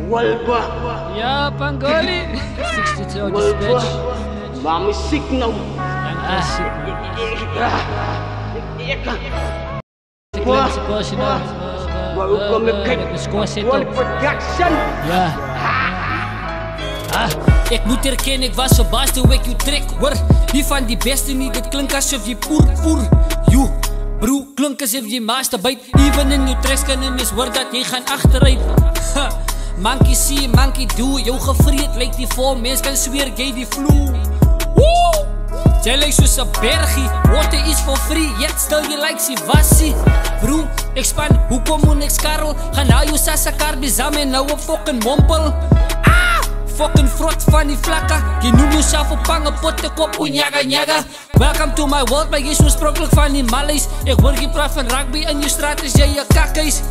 Walba. Yeah, Pangoli. 62 dispatch. Mami signal. Baru kami production. Ja. Ek moet erken, ek was verbaasd hoe ek jou trek, hoor. Die van die beste nie, dit klink asof jy poer. Yo, bro, klink asof jy masturbate. Even in jou tracks kan jy mis hoor dat jy gaan achteruit. Monkey see, monkey do. Jou gevreed lyk die vol, mens kan sweer jy die vloe. Woo! Jy lyk soos 'n bergie, water is for free, yet still jy lyk sy wassie. Bro, ek span, hoekom moet ek skarrel? Gaan hou jou sassa karbi saam en nou op fucking mompel. Fucking frot van die vlakke. Jy noem jouself op pange potte kop nyaga. Welcome to my world, maar jy is oorspronkelijk van die Maleis. Ek hoor jy praat van rugby in jou straat as jy jy kakkeis.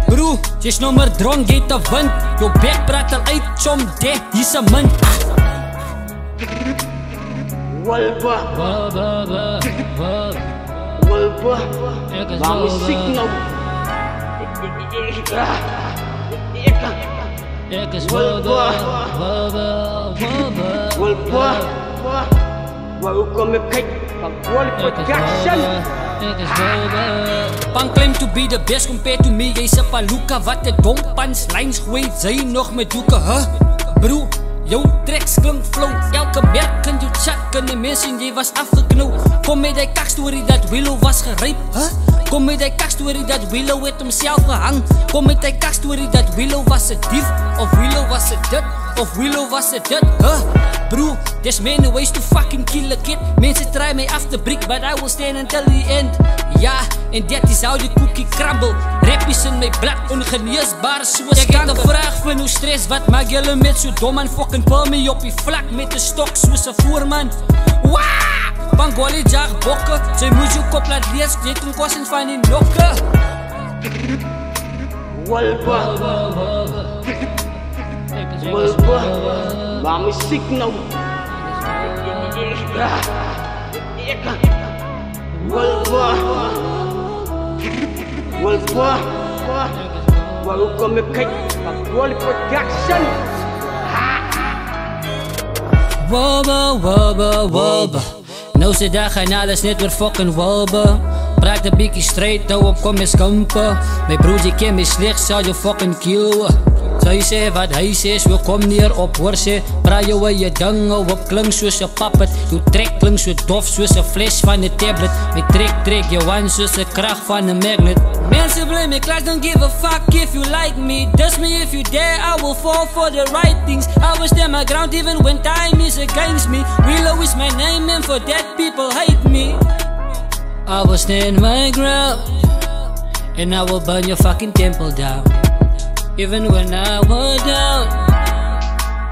Bro, jy's nou maar dronk, jy te wind. Jou bek praat al uit, som de, hier's 'n munt. Walba. Mami signal. Ek is Walba. Baru kami production. Pan claim to be the best compared to me. Jy's 'n paluka wat 'n dom punchlines gooi. Jy nog met doeke, huh? Bro, jou tracks klink flow. Elke merk in jou chat kan die mens en jy was afgeknou. Kom met die kakstory dat Willow was geryp, huh? Kom met die kakstory dat Willow het homself gehang. Kom met die kakstory dat Willow was 'n dief. Of Willow was 'n dit. Of Willow was 'n dit, huh? Bro, there's many ways to fucking kill a kid. Mense try my af te breek, but I will stand until the end. Ja, en dit is how die cookie crumble. Rappies in my bloed, ongeneesbaar soos ek het 'n vraag van hoe stres. Wat maak julle met so dom en fucking pull me op die vlak met 'n stok soos 'n voorman? Waa! Pangoli jag bokke, sy moes jou kop laat lees, jy het 'n kwessie van die nokke. Walba. Mami signal. Walba. Baru kami production. Wobba. Nou se dag en alles net weer fucking wobba. Praat 'n bietjie straight, hou op kom jy skampe. My broertjie ken my slegs, sal jou fucking kill. Sy sê wat hy sê, so kom neer op hoor sê. Praat jou eie ding, hou op klink soos 'n puppet. Jou trek klink so dof soos 'n flash van 'n tablet. My trek jou aan soos 'n krag van 'n magnet. Mense blame me, class don't give a fuck if you like me. Diss me if you dare, I will fall for the right things. I will stand my ground even when time is against me. Willow is my name and for that people hate me. I will stand my ground and I will burn your fucking temple down. Even when I was down,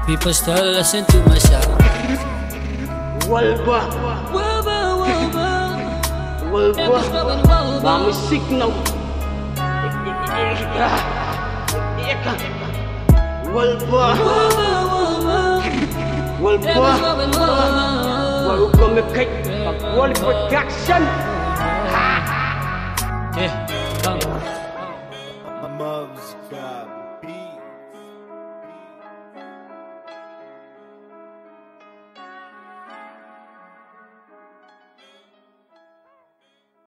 people still listen to my sound. Walba. Mami signal. Walba. Baru kami production.